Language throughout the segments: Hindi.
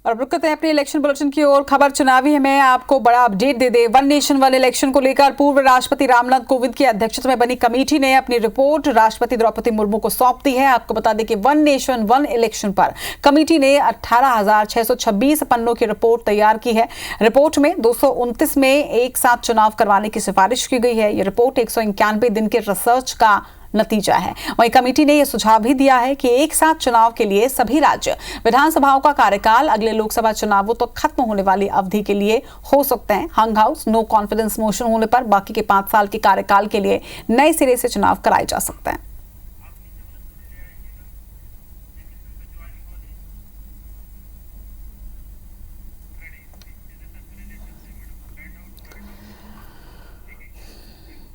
और रुक करते हैं अपने इलेक्शन बुलेटिन की ओर। खबर चुनावी है, मैं आपको बड़ा अपडेट दे दे। वन नेशन वन इलेक्शन को लेकर पूर्व राष्ट्रपति रामनाथ कोविंद की अध्यक्षता में बनी कमेटी ने अपनी रिपोर्ट राष्ट्रपति द्रौपदी मुर्मू को सौंप दी है। आपको बता दें कि वन नेशन वन इलेक्शन पर कमेटी ने 18,626 पन्नों की रिपोर्ट तैयार की है। रिपोर्ट में 229 में एक साथ चुनाव करवाने की सिफारिश की गई है। ये रिपोर्ट 191 दिन के रिसर्च का नतीजा है। वहीं कमेटी ने यह सुझाव भी दिया है कि एक साथ चुनाव के लिए सभी राज्य विधानसभाओं का कार्यकाल अगले लोकसभा चुनावों तो खत्म होने वाली अवधि के लिए हो सकते हैं। हंग हाउस नो कॉन्फिडेंस मोशन होने पर बाकी के 5 साल के कार्यकाल के लिए नए सिरे से चुनाव कराए जा सकते हैं।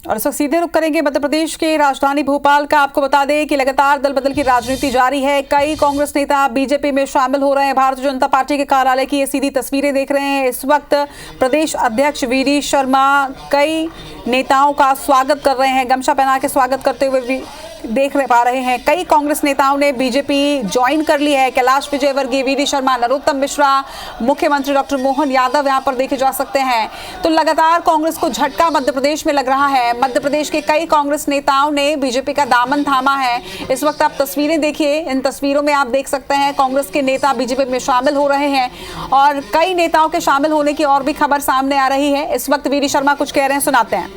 और इस वक्त सीधे रुख करेंगे मध्य प्रदेश के राजधानी भोपाल का। आपको बता दें कि लगातार दल बदल की राजनीति जारी है। कई कांग्रेस नेता बीजेपी में शामिल हो रहे हैं। भारतीय जनता पार्टी के कार्यालय की ये सीधी तस्वीरें देख रहे हैं। इस वक्त प्रदेश अध्यक्ष वीडी शर्मा कई नेताओं का स्वागत कर रहे हैं, गमछा पहना के स्वागत करते हुए देख पा रहे हैं। कई कांग्रेस नेताओं ने बीजेपी ज्वाइन कर ली है। कैलाश विजयवर्गीय, वीडी शर्मा, नरोत्तम मिश्रा, मुख्यमंत्री डॉक्टर मोहन यादव यहां पर देखे जा सकते हैं। तो लगातार कांग्रेस को झटका मध्य प्रदेश में लग रहा है। मध्य प्रदेश के कई कांग्रेस नेताओं ने बीजेपी का दामन थामा है। इस वक्त आप तस्वीरें देखिए, इन तस्वीरों में आप देख सकते हैं कांग्रेस के नेता बीजेपी में शामिल हो रहे हैं और कई नेताओं के शामिल होने की और भी खबर सामने आ रही है। इस वक्त वीडी शर्मा कुछ कह रहे हैं, सुनाते हैं।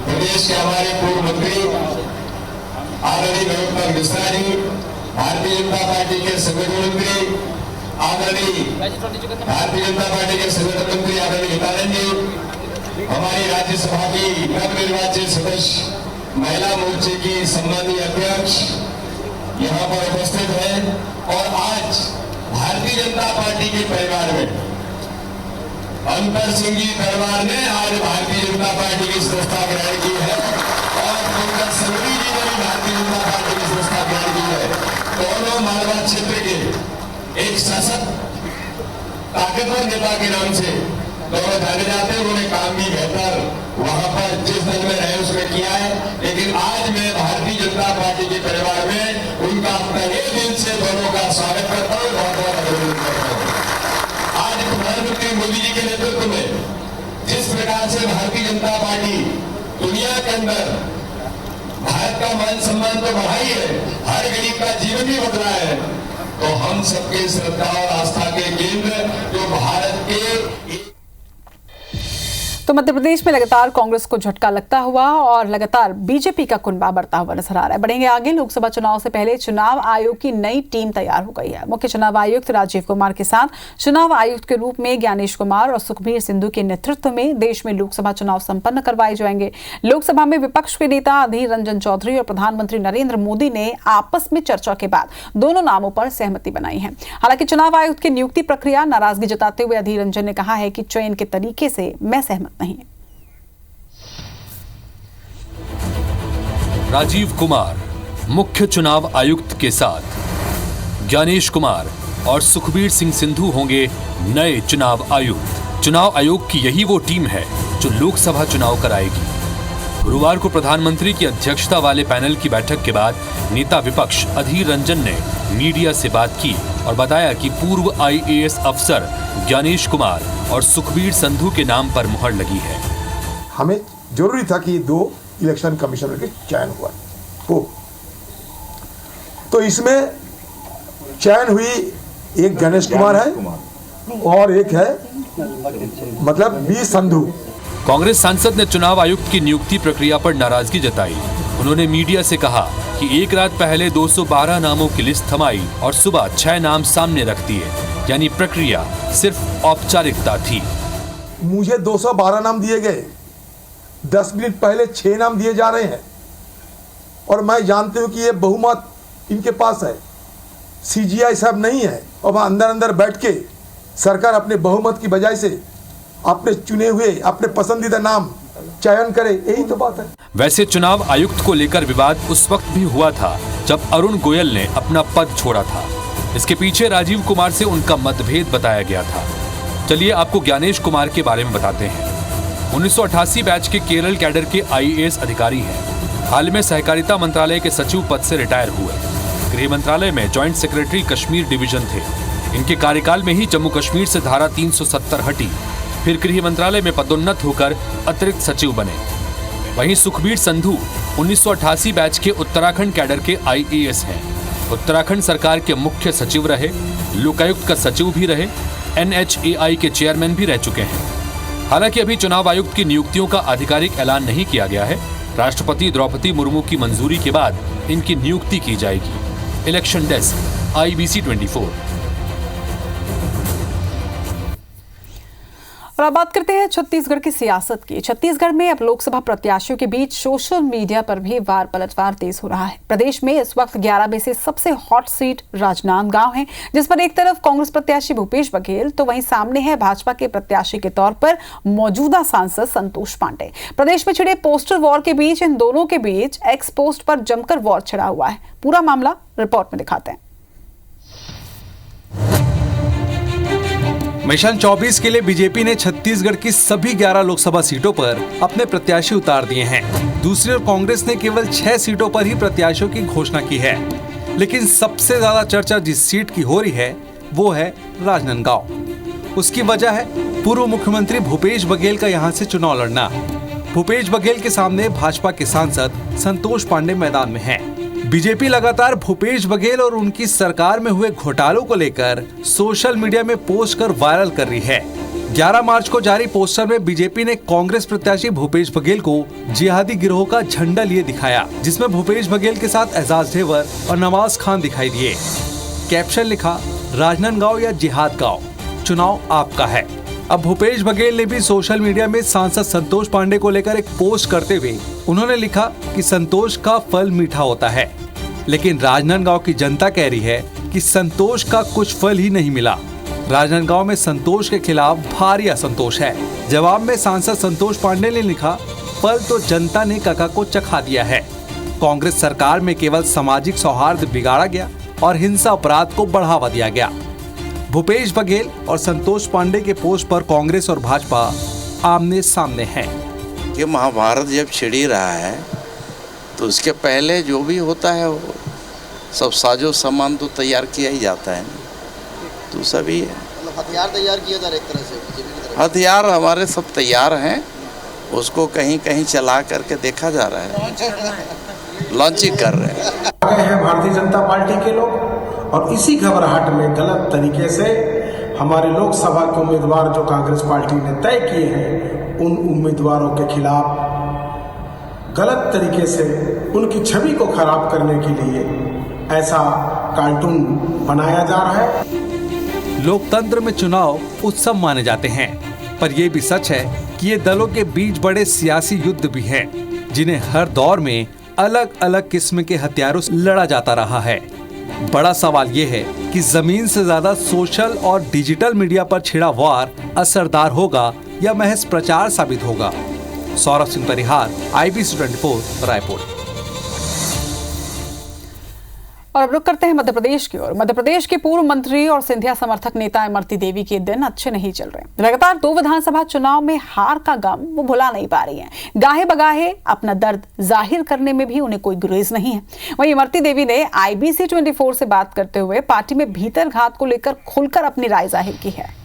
प्रदेश के हमारे पूर्व मंत्री आदरणीय नरोत्तम मिश्रा जी, भारतीय जनता पार्टी के संगठन मंत्री आदरणीय भारतीय जनता पार्टी के संगठन मंत्री आदरणीय हितानंद जी, हमारी राज्यसभा की नवनिर्वाचित सदस्य महिला मोर्चे की सम्मानीय अध्यक्ष यहाँ पर उपस्थित है। और आज भारतीय जनता पार्टी के परिवार में अंतर सिंह जी परिवार ने आज भारतीय जनता पार्टी की संस्था ग्रहण की है और पंकज संघवी जी ने भी भारतीय जनता पार्टी की संस्था ग्रहण की है। दोनों मालवा क्षेत्र के एक सशक्त ताकतवर नेता के नाम से दोनों जाने जाते हैं। उन्होंने काम भी बेहतर वहां पर जिस दल में रहे उसमें किया है, लेकिन आज मैं भारतीय जनता पार्टी के परिवार में उनका तहे दिल से दोनों का स्वागत करता हूँ, बहुत बहुत अभिनंदन करता हूँ। आज प्रधानमंत्री मोदी जी के नेतृत्व में जिस प्रकार से भारतीय जनता पार्टी दुनिया के अंदर भारत का मान सम्मान तो बढ़ाई है, हर गरीब का जीवन भी बदला है, तो हम सबके श्रद्धा और आस्था के केंद्र जो भारत के तो मध्य प्रदेश में लगातार कांग्रेस को झटका लगता हुआ और लगातार बीजेपी का कुनबा बढ़ता हुआ नजर आ रहा है। बढ़ेंगे आगे। लोकसभा चुनाव से पहले चुनाव आयोग की नई टीम तैयार हो गई है। मुख्य चुनाव आयुक्त राजीव कुमार के साथ चुनाव आयुक्त के रूप में ज्ञानेश कुमार और सुखबीर सिंधु के नेतृत्व में देश में लोकसभा चुनाव संपन्न करवाए जाएंगे। लोकसभा में विपक्ष के नेता अधीर रंजन चौधरी और प्रधानमंत्री नरेंद्र मोदी ने आपस में चर्चा के बाद दोनों नामों पर सहमति बनाई है। हालांकि चुनाव आयुक्त की नियुक्ति प्रक्रिया नाराजगी जताते हुए अधीर रंजन ने कहा है कि चयन के तरीके से मैं सहमत नहीं। राजीव कुमार मुख्य चुनाव आयुक्त के साथ ज्ञानेश कुमार और सुखबीर सिंह सिंधु होंगे नए चुनाव आयुक्त। चुनाव आयोग की यही वो टीम है जो लोकसभा चुनाव कराएगी। गुरुवार को प्रधानमंत्री की अध्यक्षता वाले पैनल की बैठक के बाद नेता विपक्ष अधीर रंजन ने मीडिया से बात की और बताया कि पूर्व IAS अफसर ज्ञानेश कुमार और सुखबीर सिंधु के नाम पर मुहर लगी है। हमें जरूरी था कि 2 इलेक्शन कमिश्नर के चयन हुआ हो, तो इसमें चयन हुई एक गणेश कुमार है और एक है मतलब बी संधू। कांग्रेस सांसद ने चुनाव आयुक्त की नियुक्ति प्रक्रिया पर नाराजगी जताई। उन्होंने मीडिया से कहा कि एक रात पहले 212 नामों की लिस्ट थमाई और सुबह 6 नाम सामने रख दिए, यानी प्रक्रिया सिर्फ औपचारिकता थी। मुझे 212 नाम दिए गए, 10 मिनट पहले 6 नाम दिए जा रहे हैं और मैं जानती हूं कि ये बहुमत इनके पास है, CGI साहब नहीं है और वहाँ अंदर अंदर बैठ के सरकार अपने बहुमत की बजाय से अपने चुने हुए अपने पसंदीदा नाम चयन करे, यही तो बात है। वैसे चुनाव आयुक्त को लेकर विवाद उस वक्त भी हुआ था जब अरुण गोयल ने अपना पद छोड़ा था। इसके पीछे राजीव कुमार से उनका मतभेद बताया गया था। चलिए आपको ज्ञानेश कुमार के बारे में बताते हैं। 1988 बैच के केरल कैडर के IAS अधिकारी हैं। हाल में सहकारिता मंत्रालय के सचिव पद से रिटायर हुए। गृह मंत्रालय में जॉइंट सेक्रेटरी कश्मीर डिवीजन थे। इनके कार्यकाल में ही जम्मू कश्मीर से धारा 370 हटी। फिर गृह मंत्रालय में पदोन्नत होकर अतिरिक्त सचिव बने। वहीं सुखबीर संधू 1988 बैच के उत्तराखंड कैडर के IAS हैं। उत्तराखंड सरकार के मुख्य सचिव रहे, लोकायुक्त का सचिव भी रहे, NHAI के चेयरमैन भी रह चुके हैं। हालांकि अभी चुनाव आयुक्त की नियुक्तियों का आधिकारिक ऐलान नहीं किया गया है। राष्ट्रपति द्रौपदी मुर्मू की मंजूरी के बाद इनकी नियुक्ति की जाएगी। Election desk, IBC 24। और अब बात करते हैं छत्तीसगढ़ की सियासत की। छत्तीसगढ़ में अब लोकसभा प्रत्याशियों के बीच सोशल मीडिया पर भी वार पलटवार तेज हो रहा है। प्रदेश में इस वक्त 11 में से सबसे हॉट सीट राजनांदगांव है, जिस पर एक तरफ कांग्रेस प्रत्याशी भूपेश बघेल तो वहीं सामने है भाजपा के प्रत्याशी के तौर पर मौजूदा सांसद संतोष पांडे। प्रदेश में छिड़े पोस्टर वॉर के बीच इन दोनों के बीच एक्स पोस्ट पर जमकर वॉर छिड़ा हुआ है। पूरा मामला रिपोर्ट में दिखाते हैं। मिशन 24 के लिए बीजेपी ने छत्तीसगढ़ की सभी 11 लोकसभा सीटों पर अपने प्रत्याशी उतार दिए हैं। दूसरी ओर कांग्रेस ने केवल 6 सीटों पर ही प्रत्याशियों की घोषणा की है। लेकिन सबसे ज्यादा चर्चा जिस सीट की हो रही है वो है राजनांदगांव। उसकी वजह है पूर्व मुख्यमंत्री भूपेश बघेल का यहां से चुनाव लड़ना। भूपेश बघेल के सामने भाजपा के सांसद संतोष पांडे मैदान में हैं। बीजेपी लगातार भूपेश बघेल और उनकी सरकार में हुए घोटालों को लेकर सोशल मीडिया में पोस्ट कर वायरल कर रही है। 11 मार्च को जारी पोस्टर में बीजेपी ने कांग्रेस प्रत्याशी भूपेश बघेल को जिहादी गिरोह का झंडा लिए दिखाया, जिसमें भूपेश बघेल के साथ एजाज ढेबर और नवाज खान दिखाई दिए। कैप्शन लिखा, राजनांदगांव या जिहाद गांव, चुनाव आपका है। अब भूपेश बघेल ने भी सोशल मीडिया में सांसद संतोष पांडे को लेकर एक पोस्ट करते हुए उन्होंने लिखा कि संतोष का फल मीठा होता है, लेकिन राजनांदगांव की जनता कह रही है कि संतोष का कुछ फल ही नहीं मिला। राजनांदगांव में संतोष के खिलाफ भारी असंतोष है। जवाब में सांसद संतोष पांडे ने लिखा, फल तो जनता ने काका को चखा दिया है। कांग्रेस सरकार में केवल सामाजिक सौहार्द बिगाड़ा गया और हिंसा अपराध को बढ़ावा दिया गया। भूपेश बघेल और संतोष पांडे के पोस्ट पर कांग्रेस और भाजपा आमने सामने हैं। कि महाभारत जब छिड़ी रहा है तो उसके पहले जो भी होता है वो सब साजो सामान तो तैयार किया ही जाता है, तो सभी है। मतलब हथियार तैयार किया जा रहा है एक तरह से बीजेपी की तरफ। हथियार हमारे सब तैयार हैं, उसको कहीं कहीं चला करके देखा जा रहा है, लॉन्चिंग कर रहे हैं। भारतीय जनता पार्टी के लोग और इसी घबराहट में गलत तरीके से हमारे लोकसभा के उम्मीदवार जो कांग्रेस पार्टी ने तय किए हैं उन उम्मीदवारों के खिलाफ गलत तरीके से उनकी छवि को खराब करने के लिए ऐसा कार्टून बनाया जा रहा है। लोकतंत्र में चुनाव उत्सव माने जाते हैं, पर यह भी सच है कि ये दलों के बीच बड़े सियासी युद्ध भी हैं, जिन्हें हर दौर में अलग अलग किस्म के हथियारों से लड़ा जाता रहा है। बड़ा सवाल ये है कि जमीन से ज्यादा सोशल और डिजिटल मीडिया पर छिड़ा वार असरदार होगा या महज प्रचार साबित होगा। सौरभ सिंह परिहार, IBC 24, रायपुर। और अब रुक करते हैं मध्य प्रदेश की ओर। मध्य प्रदेश के पूर्व मंत्री और सिंधिया समर्थक नेता इमरती देवी के दिन अच्छे नहीं चल रहे। लगातार 2 विधानसभा चुनाव में हार का गम वो भुला नहीं पा रही हैं। गाहे बगाहे अपना दर्द जाहिर करने में भी उन्हें कोई गुरेज नहीं है। वहीं इमरती देवी ने IBC 24 से बात करते हुए पार्टी में भीतर घात को लेकर खुलकर अपनी राय जाहिर की है।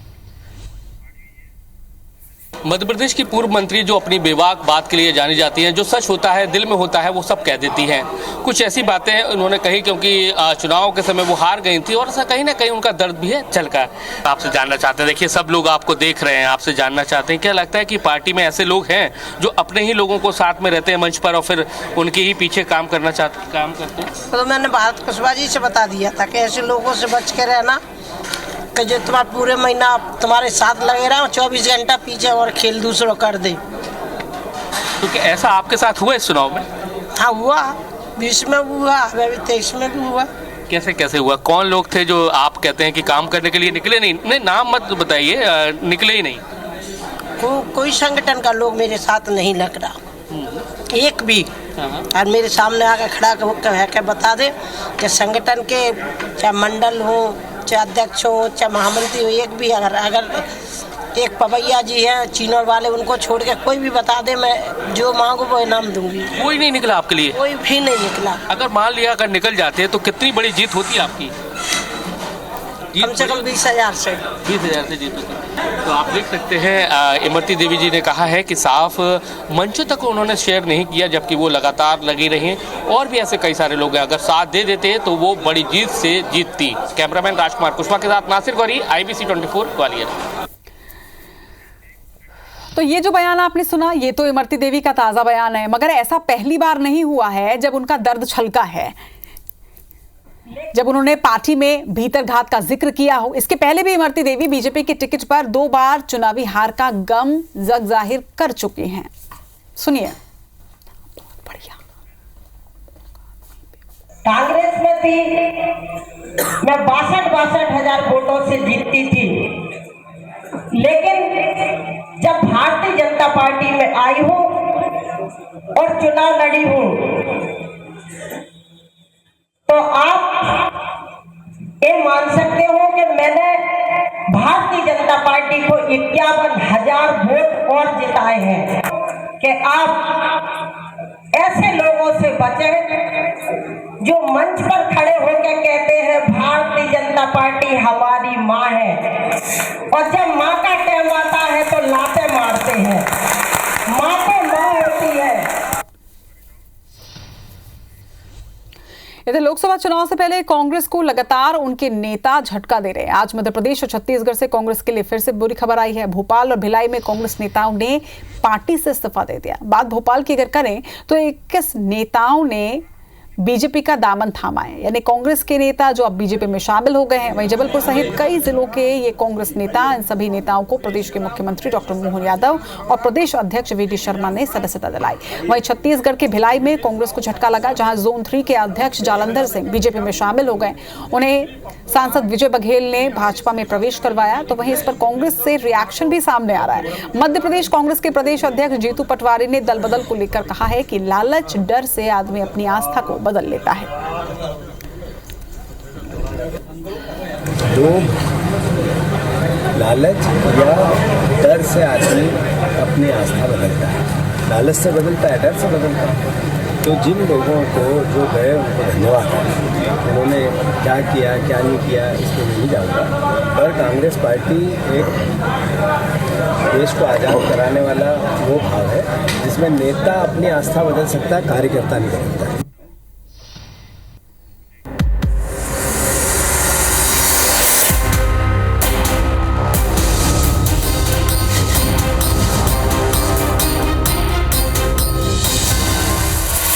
मध्य प्रदेश की पूर्व मंत्री जो अपनी बेबाक बात के लिए जानी जाती हैं, जो सच होता है दिल में होता है वो सब कह देती हैं। कुछ ऐसी बातें उन्होंने कही क्योंकि चुनाव के समय वो हार गई थी और कहीं ना कहीं उनका दर्द भी है झलका है। आपसे जानना चाहते हैं, देखिए सब लोग आपको देख रहे हैं, आपसे जानना चाहते हैं क्या लगता है कि पार्टी में ऐसे लोग हैं जो अपने ही लोगों को साथ में रहते हैं मंच पर और फिर उनके ही पीछे काम करते हैं? तो मैंने बात कुशवाहा जी से बता दिया था कि ऐसे लोगों से बच के रहना कि जो तुम्हारा पूरे महीना तुम्हारे साथ लगे रहा 24 घंटा पीछे और खेल दूसरों कर दे। क्योंकि ऐसा आपके साथ हुआ इस चुनाव में? हाँ हुआ, 20 में हुआ, अभी 23 में भी हुआ। कैसे कैसे हुआ? कौन लोग थे जो आप कहते हैं कि काम करने के लिए निकले नहीं नाम मत बताइए, निकले ही नहीं? कोई संगठन का लोग मेरे साथ नहीं लग रहा, एक भी। और मेरे सामने आकर खड़ा कर बता दे कि संगठन के चाहे मंडल हो, चाहे अध्यक्ष हो, चाहे महामंत्री हो, एक भी अगर एक पवैया जी हैं चीनोर वाले, उनको छोड़ के कोई भी बता दे, मैं जो मांगू वो इनाम दूंगी। कोई नहीं निकला आपके लिए? कोई भी नहीं निकला। अगर मान लिया अगर निकल जाते हैं तो कितनी बड़ी जीत होती आपकी? कम से कम 20,000 से 20,000 से जीत होती। तो आप देख सकते हैं इमरती देवी जी ने कहा है कि साफ मंचों तक उन्होंने शेयर नहीं किया, जबकि वो लगातार लगी रही हैं। और भी ऐसे कई सारे लोग हैं, अगर साथ दे देते हैं तो वो बड़ी जीत से जीतती। कैमरामैन राजकुमार कुशवाहा के साथ नासिर गौरी, IBC 24 ग्वालियर। तो ये जो बयान आपने सुना, ये तो इमरती देवी का ताजा बयान है, मगर ऐसा पहली बार नहीं हुआ है जब उनका दर्द छलका है, जब उन्होंने पार्टी में भीतरघात का जिक्र किया हो। इसके पहले भी इमरती देवी बीजेपी की टिकट पर 2 बार चुनावी हार का गम जग जाहिर कर चुकी हैं। सुनिए। बढ़िया। कांग्रेस में थी, मैं 62 हजार वोटों से जीतती थी, लेकिन जब भारतीय जनता पार्टी में आई हूं और चुनाव लड़ी हूं, तो आप ये मान सकते हो कि मैंने भारतीय जनता पार्टी को 51,000 वोट और जिताए हैं। कि आप ऐसे लोगों से बचें जो मंच पर खड़े होकर कहते हैं भारतीय जनता पार्टी हमारी माँ है, और जब माँ का टाइम आता है तो लाते मारते हैं। माँ तो माँ होती है। इधर लोकसभा चुनाव से पहले कांग्रेस को लगातार उनके नेता झटका दे रहे हैं। आज मध्य प्रदेश और छत्तीसगढ़ से कांग्रेस के लिए फिर से बुरी खबर आई है। भोपाल और भिलाई में कांग्रेस नेताओं ने पार्टी से इस्तीफा दे दिया। बात भोपाल की अगर करें तो 21 नेताओं ने बीजेपी का दामन थामा है, यानी कांग्रेस के नेता जो अब बीजेपी में शामिल हो गए हैं। वहीं जबलपुर सहित कई जिलों के ये कांग्रेस नेता, इन सभी नेताओं को प्रदेश के मुख्यमंत्री डॉक्टर मोहन यादव और प्रदेश अध्यक्ष VD शर्मा ने सदस्यता दिलाई। वहीं छत्तीसगढ़ के भिलाई में कांग्रेस को झटका लगा, जहां जोन 3 के अध्यक्ष जालंधर सिंह बीजेपी में शामिल हो गए। उन्हें सांसद विजय बघेल ने भाजपा में प्रवेश करवाया, तो वहीं इस पर कांग्रेस से रिएक्शन भी सामने आ रहा है। मध्य प्रदेश कांग्रेस के प्रदेश अध्यक्ष जीतू पटवारी ने दल बदल को लेकर कहा है कि लालच, डर से आदमी अपनी आस्था को बदल लेता है। लोग लालच या डर से आदमी अपनी आस्था बदलता है। लालच से बदलता है, डर से बदलता है। तो जिन लोगों को जो गए उनको धन्यवाद। उन्होंने क्या किया क्या नहीं किया इसको नहीं जानता, पर कांग्रेस पार्टी एक देश को आज़ाद कराने वाला वो भाव है जिसमें नेता अपनी आस्था बदल सकता है, कार्यकर्ता नहीं बदलता है।